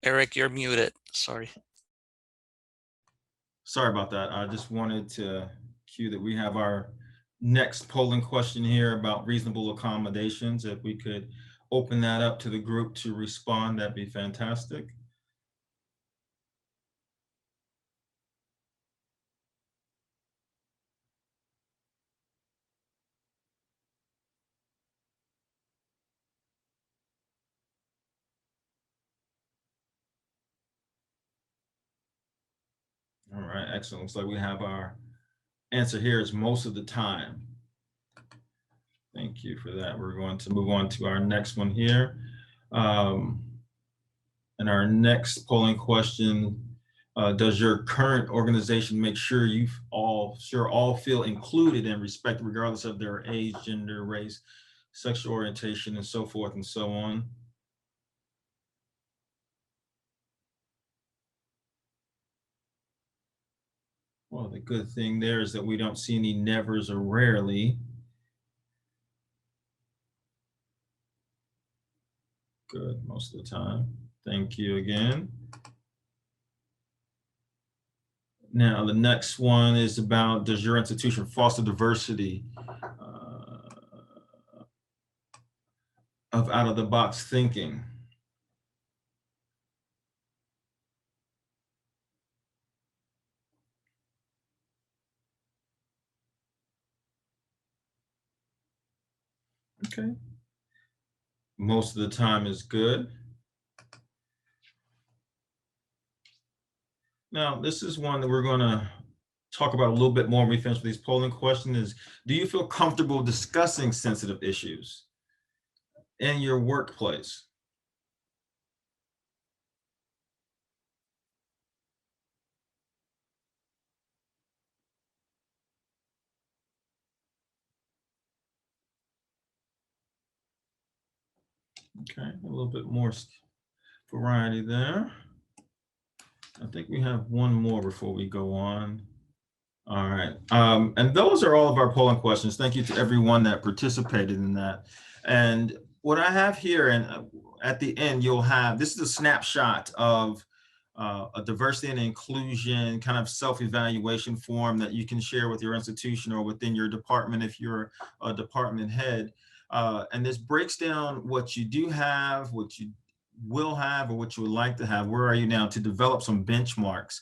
Eric, you're muted. Sorry. Sorry about that. I just wanted to cue that we have our next polling question here about reasonable accommodations. If we could open that up to the group to respond, that'd be fantastic. All right, excellent. Looks like we have our answer here is most of the time. Thank you for that. We're going to move on to our next one here. And our next polling question, does your current organization make sure all feel included and respected regardless of their age, gender, race, sexual orientation, and so forth and so on? Well, the good thing there is that we don't see any nevers or rarely. Good, most of the time. Thank you again. Now, the next one is about, does your institution foster diversity of out-of-the-box thinking? Okay. Most of the time is good. Now, this is one that we're going to talk about a little bit more when we finish with these polling questions is, do you feel comfortable discussing sensitive issues in your workplace? Okay, a little bit more variety there. I think we have one more before we go on. All right, and those are all of our polling questions. Thank you to everyone that participated in that. And what I have here, and at the end, you'll have, this is a snapshot of a diversity and inclusion kind of self-evaluation form that you can share with your institution or within your department if you're a department head. And this breaks down what you do have, what you will have, or what you would like to have. Where are you now, to develop some benchmarks.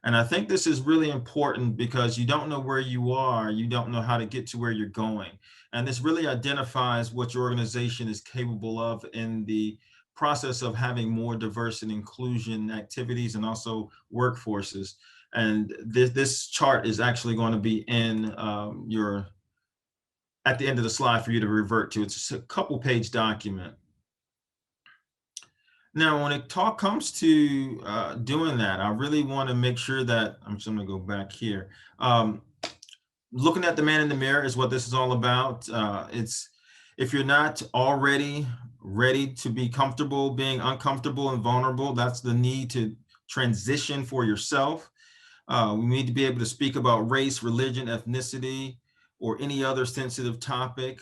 And I think this is really important because you don't know where you are, you don't know how to get to where you're going. And this really identifies what your organization is capable of in the process of having more diversity and inclusion activities and also workforces. And this chart is actually going to be in at the end of the slide for you to revert to. It's a couple page document. Now, when it comes to doing that, I really want to make sure that, I'm just going to go back here. Looking at the man in the mirror is what this is all about. If you're not already ready to be comfortable being uncomfortable and vulnerable, that's the need to transition for yourself. We need to be able to speak about race, religion, ethnicity, or any other sensitive topic.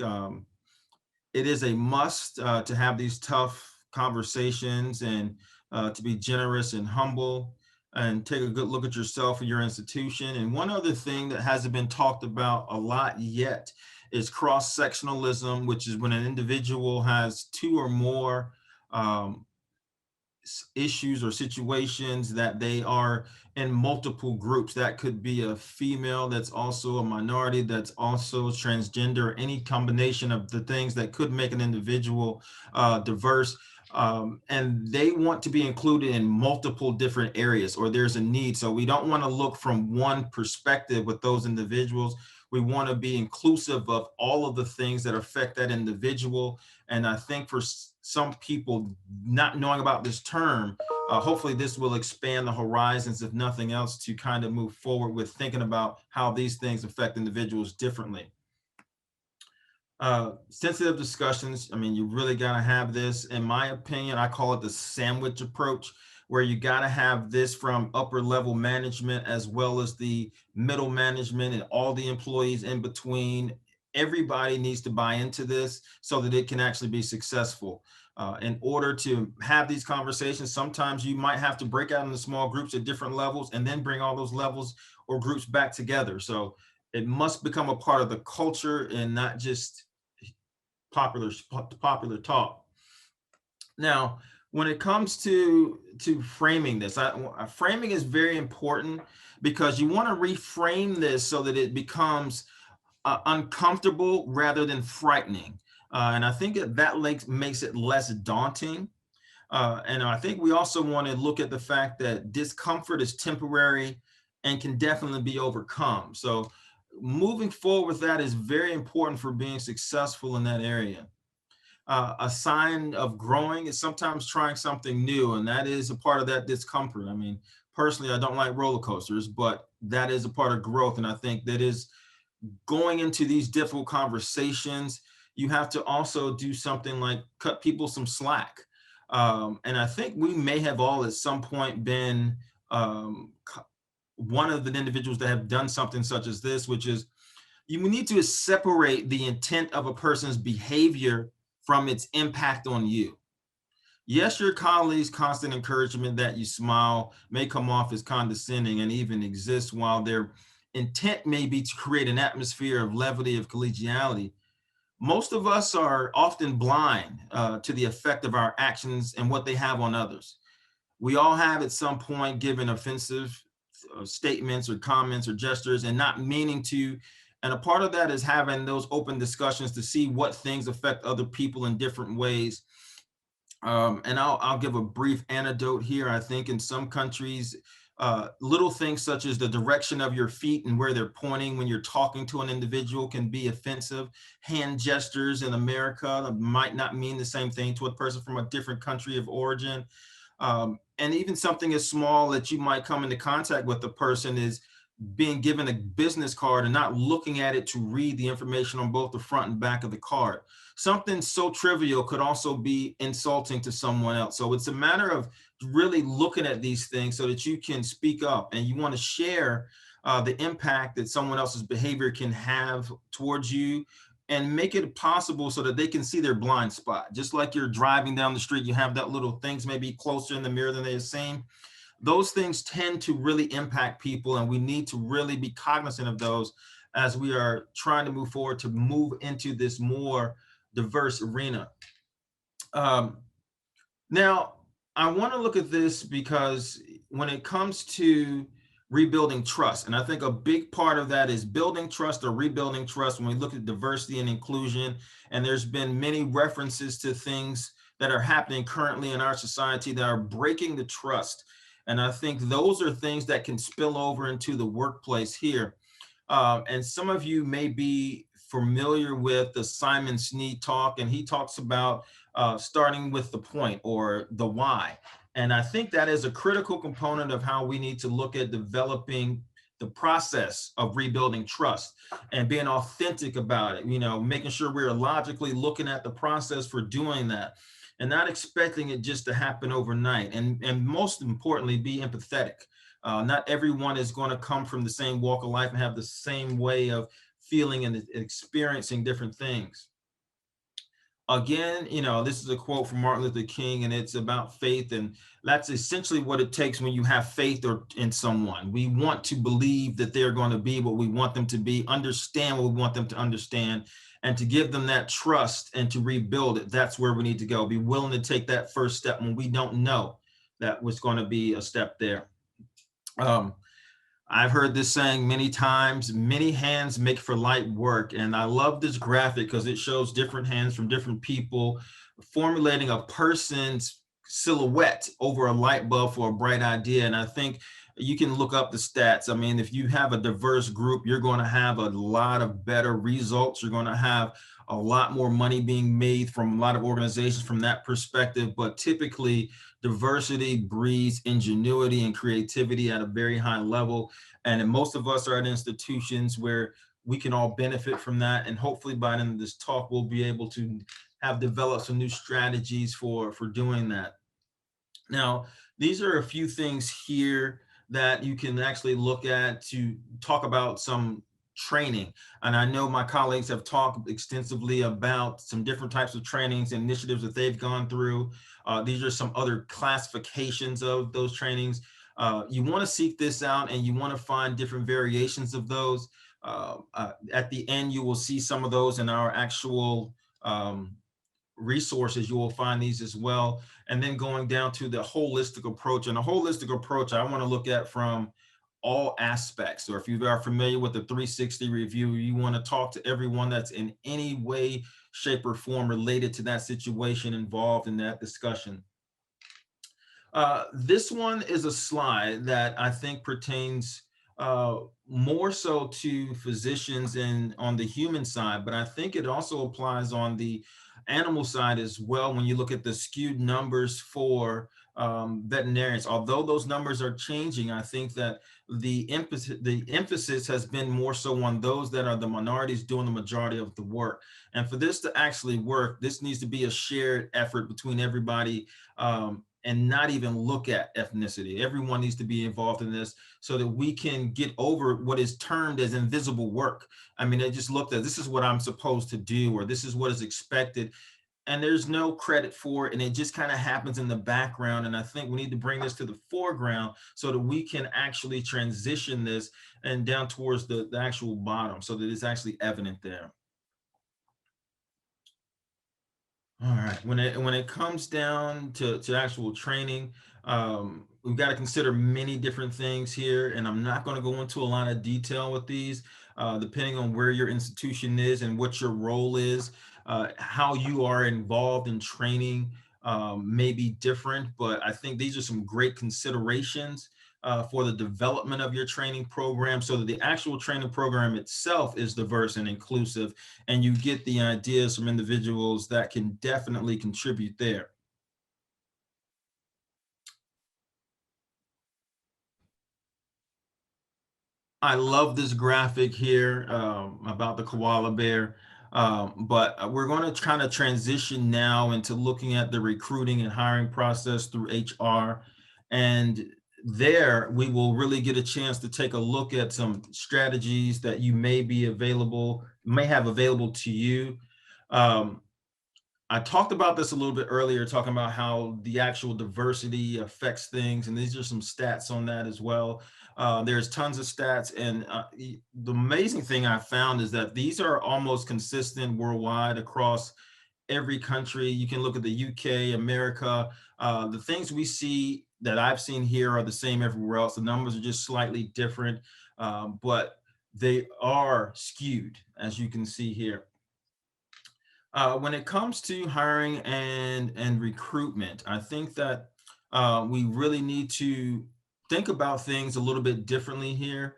It is a must to have these tough conversations and to be generous and humble and take a good look at yourself and your institution. And one other thing that hasn't been talked about a lot yet is cross-sectionalism, which is when an individual has two or more issues or situations that they are in multiple groups. That could be a female that's also a minority, that's also transgender, any combination of the things that could make an individual diverse. And they want to be included in multiple different areas, or there's a need. So we don't want to look from one perspective with those individuals. We want to be inclusive of all of the things that affect that individual. And I think for some people not knowing about this term, hopefully this will expand the horizons, if nothing else, to kind of move forward with thinking about how these things affect individuals differently. Sensitive discussions, I mean, you really got to have this. In my opinion, I call it the sandwich approach, where you got to have this from upper level management as well as the middle management and all the employees in between. Everybody needs to buy into this so that it can actually be successful. In order to have these conversations, sometimes you might have to break out into small groups at different levels and then bring all those levels or groups back together. So it must become a part of the culture and not just popular talk. Now, when it comes to framing this, framing is very important, because you want to reframe this so that it becomes uncomfortable rather than frightening. And I think that makes it less daunting. And I think we also want to look at the fact that discomfort is temporary and can definitely be overcome. So moving forward with that is very important for being successful in that area. A sign of growing is sometimes trying something new, and that is a part of that discomfort. I mean, personally, I don't like roller coasters, but that is a part of growth. And I think that is going into these difficult conversations, you have to also do something like cut people some slack. And I think we may have all at some point been one of the individuals that have done something such as this, which is you need to separate the intent of a person's behavior from its impact on you. Yes, your colleagues' constant encouragement that you smile may come off as condescending and even exist, while their intent may be to create an atmosphere of levity, of collegiality. Most of us are often blind to the effect of our actions and what they have on others. We all have at some point given offensive statements or comments or gestures and not meaning to. And a part of that is having those open discussions to see what things affect other people in different ways. And I'll give a brief anecdote here. I think in some countries, little things such as the direction of your feet and where they're pointing when you're talking to an individual can be offensive. Hand gestures in America might not mean the same thing to a person from a different country of origin. And even something as small that you might come into contact with the person is being given a business card and not looking at it to read the information on both the front and back of the card. Something so trivial could also be insulting to someone else. So it's a matter of really looking at these things so that you can speak up, and you want to share the impact that someone else's behavior can have towards you, and make it possible so that they can see their blind spot. Just like you're driving down the street, you have that little things maybe closer in the mirror than they're seeing. Those things tend to really impact people, and we need to really be cognizant of those as we are trying to move forward to move into this more diverse arena. Now, I want to look at this because when it comes to rebuilding trust, and I think a big part of that is building trust or rebuilding trust when we look at diversity and inclusion, and there's been many references to things that are happening currently in our society that are breaking the trust. And I think those are things that can spill over into the workplace here. And some of you may be familiar with the Simon Sneed talk, and he talks about starting with the point or the why. And I think that is a critical component of how we need to look at developing the process of rebuilding trust and being authentic about it, you know, making sure we're logically looking at the process for doing that, and not expecting it just to happen overnight. And most importantly, be empathetic. Not everyone is going to come from the same walk of life and have the same way of feeling and experiencing different things. Again, this is a quote from Martin Luther King, and it's about faith. And that's essentially what it takes when you have faith in someone. We want to believe that they're going to be what we want them to be, understand what we want them to understand, and to give them that trust and to rebuild it. That's where we need to go. Be willing to take that first step when we don't know that was going to be a step there. I've heard this saying many times, many hands make for light work. And I love this graphic because it shows different hands from different people formulating a person's silhouette over a light bulb for a bright idea. And I think you can look up the stats. I mean, if you have a diverse group, you're going to have a lot of better results. You're going to have a lot more money being made from a lot of organizations from that perspective. But typically, diversity breeds ingenuity and creativity at a very high level. And most of us are at institutions where we can all benefit from that. And hopefully by the end of this talk, we'll be able to have developed some new strategies for doing that. Now, these are a few things here that you can actually look at to talk about some training. And I know my colleagues have talked extensively about some different types of trainings and initiatives that they've gone through. These are some other classifications of those trainings. You want to seek this out and you want to find different variations of those. At the end, you will see some of those in our actual resources. You will find these as well. And then going down to the holistic approach. And a holistic approach, I want to look at from all aspects. Or if you are familiar with the 360 review, you want to talk to everyone that's in any way, shape, or form related to that situation involved in that discussion. This one is a slide that I think pertains more so to physicians and on the human side, but I think it also applies on the animal side as well when you look at the skewed numbers for veterinarians. Although those numbers are changing, I think that the emphasis has been more so on those that are the minorities doing the majority of the work. And for this to actually work, this needs to be a shared effort between everybody and not even look at ethnicity. Everyone needs to be involved in this so that we can get over what is termed as invisible work. I mean, they just looked at, this is what I'm supposed to do, or this is what is expected. And there's no credit for it. And it just kind of happens in the background. And I think we need to bring this to the foreground so that we can actually transition this and down towards the actual bottom so that it's actually evident there. All right, when it comes down to actual training, we've got to consider many different things here, and I'm not going to go into a lot of detail with these, depending on where your institution is and what your role is, how you are involved in training may be different, but I think these are some great considerations for the development of your training program so that the actual training program itself is diverse and inclusive, and you get the ideas from individuals that can definitely contribute there. I love this graphic here about the koala bear, but we're going to kind of transition now into looking at the recruiting and hiring process through HR. And there we will really get a chance to take a look at some strategies that you may have available to you. I talked about this a little bit earlier, talking about how the actual diversity affects things, and these are some stats on that as well. There's tons of stats, and the amazing thing I found is that these are almost consistent worldwide across every country. You can look at the UK, America. The things we see that I've seen here are the same everywhere else. The numbers are just slightly different, but they are skewed, as you can see here. When it comes to hiring and recruitment, I think that we really need to think about things a little bit differently here.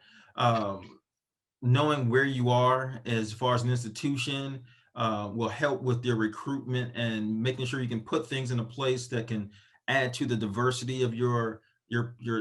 Knowing where you are as far as an institution will help with your recruitment and making sure you can put things in a place that can add to the diversity of your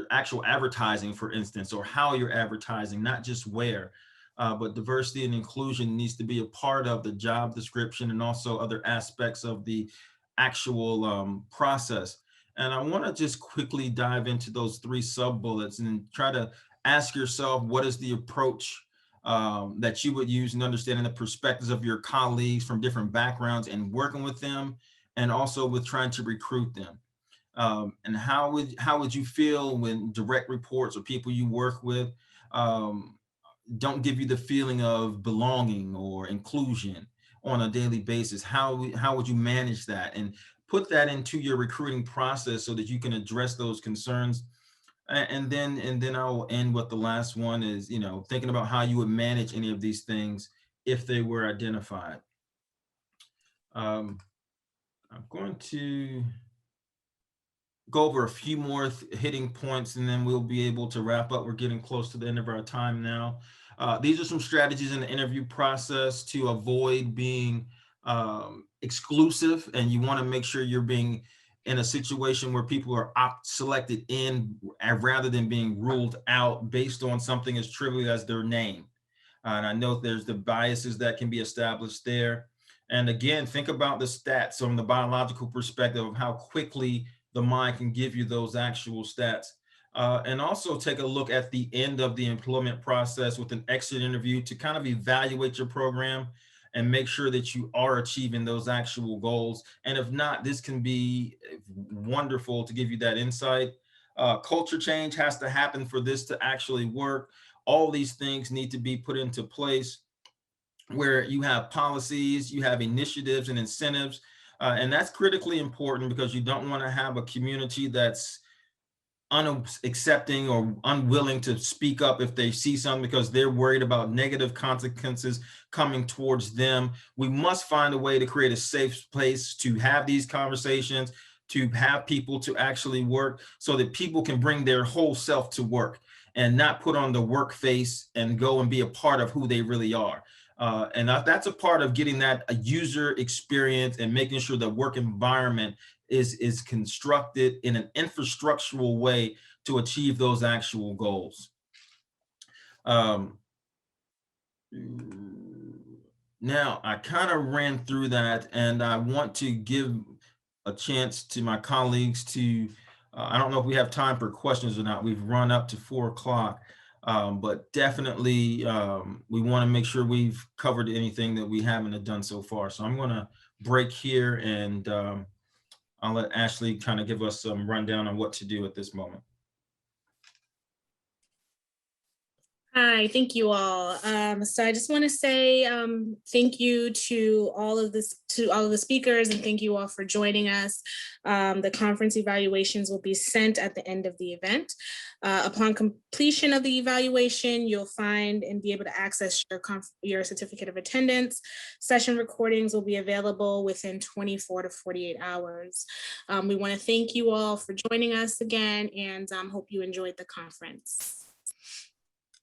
actual advertising, for instance, or how you're advertising, not just where. But diversity and inclusion needs to be a part of the job description and also other aspects of the actual process. And I want to just quickly dive into those 3 sub-bullets and try to ask yourself, what is the approach that you would use in understanding the perspectives of your colleagues from different backgrounds and working with them, and also with trying to recruit them. And how would you feel when direct reports or people you work with don't give you the feeling of belonging or inclusion on a daily basis? How would you manage that and put that into your recruiting process so that you can address those concerns? And then I'll end with the last one is, thinking about how you would manage any of these things if they were identified. I'm going to go over a few more hitting points, and then we'll be able to wrap up. We're getting close to the end of our time now. These are some strategies in the interview process to avoid being exclusive, and you want to make sure you're being in a situation where people are selected in rather than being ruled out based on something as trivial as their name. And I know there's the biases that can be established there. And again, think about the stats from the biological perspective of how quickly the mind can give you those actual stats. And also take a look at the end of the employment process with an exit interview to kind of evaluate your program and make sure that you are achieving those actual goals. And if not, this can be wonderful to give you that insight. Culture change has to happen for this to actually work. All these things need to be put into place where you have policies, you have initiatives and incentives. And that's critically important because you don't want to have a community that's unaccepting or unwilling to speak up if they see something because they're worried about negative consequences coming towards them. We must find a way to create a safe place to have these conversations, to have people to actually work so that people can bring their whole self to work and not put on the work face and go and be a part of who they really are. And that's a part of getting that a user experience and making sure the work environment is constructed in an infrastructural way to achieve those actual goals. Now, I kind of ran through that, and I want to give a chance to my colleagues to, I don't know if we have time for questions or not. We've run up to 4 o'clock. But definitely we want to make sure we've covered anything that we haven't done so far. So I'm going to break here, and I'll let Ashley kind of give us some rundown on what to do at this moment. Hi, thank you all. So I just want to say thank you to all of the speakers, and thank you all for joining us. The conference evaluations will be sent at the end of the event. Upon completion of the evaluation, you'll find and be able to access your certificate of attendance. Session recordings will be available within 24 to 48 hours. We want to thank you all for joining us again, and hope you enjoyed the conference.